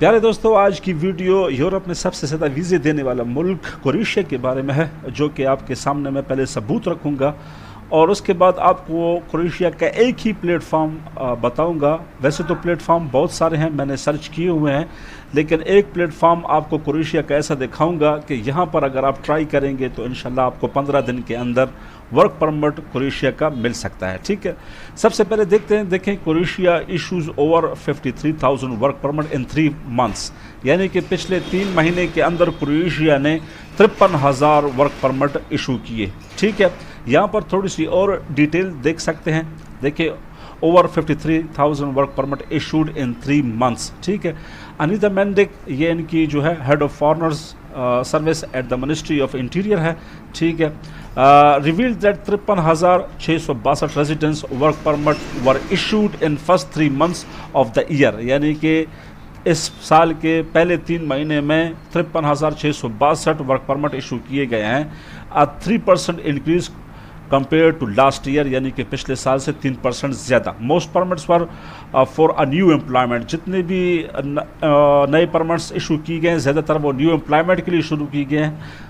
प्यारे दोस्तों, आज की वीडियो यूरोप में सबसे ज़्यादा वीज़े देने वाला मुल्क क्रोएशिया के बारे में है, जो कि आपके सामने मैं पहले सबूत रखूँगा और उसके बाद आपको क्रोएशिया का एक ही प्लेटफॉर्म बताऊंगा। वैसे तो प्लेटफॉर्म बहुत सारे हैं, मैंने सर्च किए हुए हैं, लेकिन एक प्लेटफॉर्म आपको क्रोएशिया का ऐसा दिखाऊंगा कि यहाँ पर अगर आप ट्राई करेंगे तो इंशाल्लाह आपको 15 दिन के अंदर वर्क परमिट क्रोएशिया का मिल सकता है। ठीक है, सबसे पहले देखते हैं। देखें, Croatia issues over 53,000 work permit in 3 months, यानी कि पिछले 3 महीने के अंदर क्रोएशिया ने 53,000 वर्क परमिट इशू किए। ठीक है, यहाँ पर थोड़ी सी और डिटेल देख सकते हैं। देखिए, over 53,000 work permit issued in 3 months. ठीक है, अनीता मेंडिक ये इनकी जो है head of foreigners service at the ministry of interior है। ठीक है, revealed that 53,662 residents work permit were issued in first 3 months of the year, यानी कि इस साल के पहले 3 महीने में 53,662 वर्क परमिट इशू किए गए हैं। 3% increase compare to last year, यानी कि पिछले साल से 3% ज़्यादा। Most permits were for a new employment, जितने भी नए परमिट्स इशू किए गए हैं ज़्यादातर वो न्यू एम्प्लॉयमेंट के लिए शुरू किए गए हैं।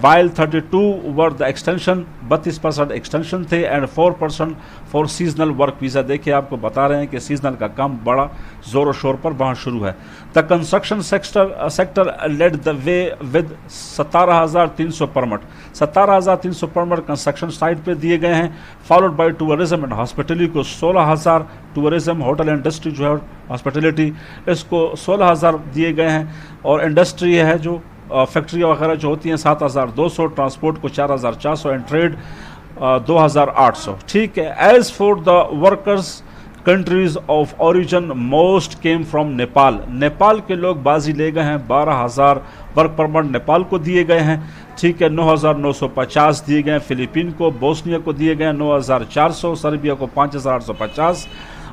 While 32 were the extension, 32% extension थे, and 4% for seasonal work visa. देखिए, आपको बता रहे हैं कि सीजनल का काम बड़ा ज़ोर शोर पर वहाँ शुरू है। The construction sector led the way with 17,300 permit, 17,300 permit construction site पे दिए गए हैं। Followed by tourism and hospitality को 16,000, टूरिज्म होटल इंडस्ट्री जो है हॉस्पिटलिटी, इसको 16,000 दिए गए हैं। और इंडस्ट्री है जो फैक्ट्री वगैरह जो होती हैं 7,200, ट्रांसपोर्ट को 4,400 एंड ट्रेड 2,800। ठीक है, as for the workers countries of origin most came from Nepal, Nepal के लोग बाजी ले गए हैं। 12,000 वर्क परमिट नेपाल को दिए गए हैं। ठीक है, 9,950 दिए गए हैं फिलीपीन को, बोस्निया को दिए गए हैं 9,400, सर्बिया को 5,850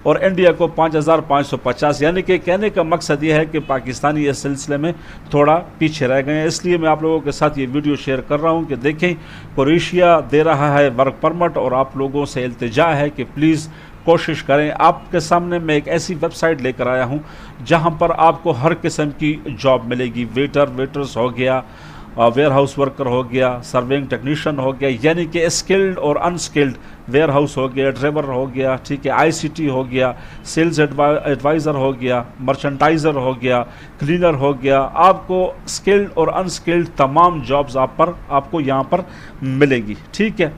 और इंडिया को 5,550। यानी कि कहने का मकसद ये है कि पाकिस्तानी इस सिलसिले में थोड़ा पीछे रह गए हैं। इसलिए मैं आप लोगों के साथ ये वीडियो शेयर कर रहा हूँ कि देखें, क्रोएशिया दे रहा है वर्क परमिट और आप लोगों से इल्तिजा है कि प्लीज़ कोशिश करें। आपके सामने मैं एक ऐसी वेबसाइट लेकर आया हूँ जहाँ पर आपको हर किस्म की जॉब मिलेगी। वेटर्स हो गया, वेयर हाउस वर्कर हो गया, सर्विंग टेक्नीशियन हो गया, यानी कि स्किल्ड और अनस्किल्ड, वेयर हाउस हो गया, ड्राइवर हो गया, ठीक है, आईसीटी हो गया, सेल्स एडवाइज़र हो गया, मर्चेंटाइज़र हो गया, क्लीनर हो गया। आपको स्किल्ड और अनस्किल्ड तमाम जॉब्स आपको यहाँ पर मिलेंगी। ठीक है,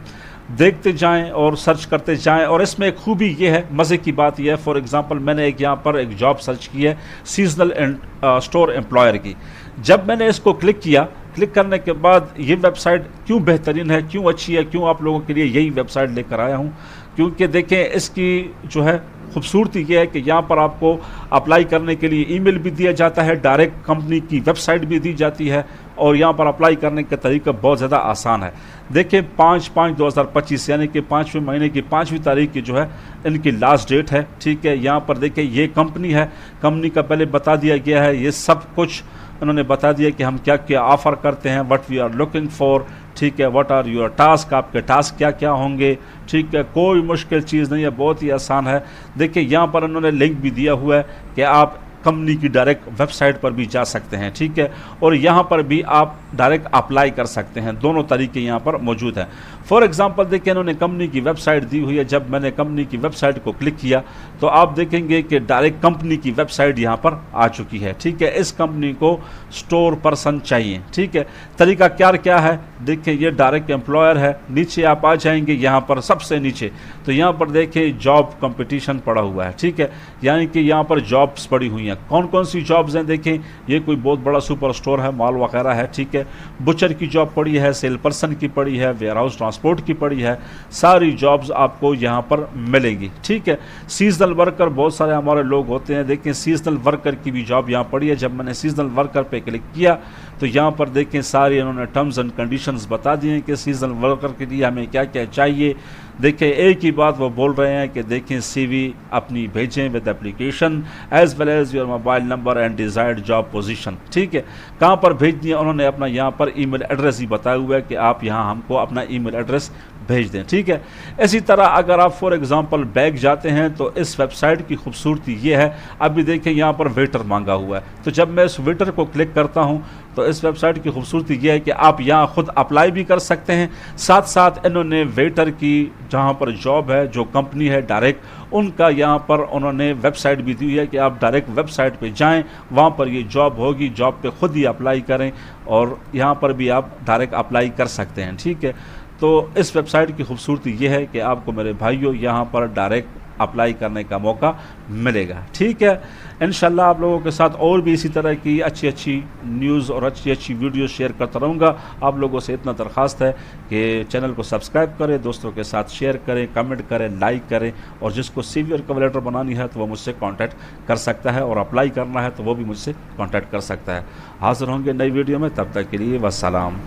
देखते जाएं और सर्च करते जाएं। और इसमें एक खूबी ये है, मज़े की बात यह है, फॉर एग्जांपल मैंने यहाँ पर एक जॉब सर्च की है सीजनल स्टोर एम्प्लॉयर की। जब मैंने इसको क्लिक करने के बाद ये वेबसाइट क्यों बेहतरीन है, क्यों अच्छी है, क्यों आप लोगों के लिए यही वेबसाइट लेकर आया हूँ, क्योंकि देखें इसकी जो है खूबसूरती ये है कि यहाँ पर आपको अप्लाई करने के लिए ईमेल भी दिया जाता है, डायरेक्ट कंपनी की वेबसाइट भी दी जाती है और यहाँ पर अप्लाई करने का तरीका बहुत ज़्यादा आसान है। देखिए, 5/5/2025 यानी कि 5वें महीने की 5वीं तारीख की जो है इनकी लास्ट डेट है। ठीक है, यहाँ पर देखिए ये कंपनी है, कंपनी का पहले बता दिया गया है, ये सब कुछ उन्होंने बता दिया कि हम क्या क्या ऑफ़र करते हैं, what we are looking for. ठीक है, व्हाट आर योर टास्क, आपके टास्क क्या क्या होंगे। ठीक है, कोई मुश्किल चीज़ नहीं है, बहुत ही आसान है। देखिए, यहाँ पर उन्होंने लिंक भी दिया हुआ है कि आप कंपनी की डायरेक्ट वेबसाइट पर भी जा सकते हैं। ठीक है, और यहाँ पर भी आप डायरेक्ट अप्लाई कर सकते हैं, दोनों तरीके यहाँ पर मौजूद हैं। फॉर एग्जांपल देखिए, इन्होंने कंपनी की वेबसाइट दी हुई है। जब मैंने कंपनी की वेबसाइट को क्लिक किया तो आप देखेंगे कि डायरेक्ट कंपनी की वेबसाइट यहाँ पर आ चुकी है। ठीक है, इस कंपनी को स्टोर पर्सन चाहिए। ठीक है, तरीका क्या क्या है, देखिए ये डायरेक्ट एम्प्लॉयर है। नीचे आप आ जाएंगे, यहाँ पर सबसे नीचे तो यहाँ पर देखिए जॉब कंपटीशन पड़ा हुआ है। ठीक है, यानी कि यहाँ पर जॉब्स पड़ी हुई हैं। कौन कौन सी जॉब्स हैं, देखें ये कोई बहुत बड़ा सुपर स्टोर है, मॉल वगैरह है। ठीक है, बुचर की जॉब पड़ी है, सेल पर्सन की पड़ी है, वेयर हाउस ट्रांसपोर्ट की पड़ी है, सारी जॉब्स आपको यहाँ पर मिलेगी। ठीक है, सीजनल वर्कर, बहुत सारे हमारे लोग होते हैं, देखें सीजनल वर्कर की भी जॉब यहाँ पड़ी है। जब मैंने सीजनल वर्कर पे क्लिक किया तो यहाँ पर देखें सारी इन्होंने टर्म्स एंड कंडीशंस बता दिए हैं कि सीजनल वर्कर के लिए हमें क्या क्या चाहिए। देखिए, एक ही बात वो बोल रहे हैं कि देखें सीवी अपनी भेजें with application as well as your mobile number and desired job position. ठीक है, कहाँ पर भेजनी है, उन्होंने अपना यहाँ पर ईमेल एड्रेस ही बताया हुआ है कि आप यहाँ हमको अपना ईमेल एड्रेस भेज दें, ठीक है। इसी तरह अगर आप फॉर एग्जांपल बैग जाते हैं तो इस वेबसाइट की खूबसूरती ये है, अभी देखें यहाँ पर वेटर मांगा हुआ है, तो जब मैं इस वेटर को क्लिक करता हूँ तो इस वेबसाइट की खूबसूरती ये है कि आप यहाँ खुद अप्लाई भी कर सकते हैं। साथ साथ इन्होंने वेटर की जहाँ पर जॉब है, जो कंपनी है डायरेक्ट, उनका यहाँ पर उन्होंने वेबसाइट भी दी है कि आप डायरेक्ट वेबसाइट पे जाएं, वहाँ पर ये जॉब होगी, जॉब पे खुद ही अप्लाई करें और यहाँ पर भी आप डायरेक्ट अप्लाई कर सकते हैं, ठीक है। तो इस वेबसाइट की खूबसूरती ये है कि आपको मेरे भाइयों यहाँ पर डायरेक्ट अप्लाई करने का मौका मिलेगा, ठीक है। इंशाल्लाह आप लोगों के साथ और भी इसी तरह की अच्छी अच्छी न्यूज़ और अच्छी अच्छी वीडियो शेयर करता रहूँगा। आप लोगों से इतना दरख्वास्त है कि चैनल को सब्सक्राइब करें, दोस्तों के साथ शेयर करें, कमेंट करें, लाइक करें, और जिसको CV और कवर लेटर बनानी है तो वो मुझसे कांटेक्ट कर सकता है, और अप्लाई करना है तो वो भी मुझसे कांटेक्ट कर सकता है। हाज़िर होंगे नई वीडियो में, तब तक के लिए वस्सलाम।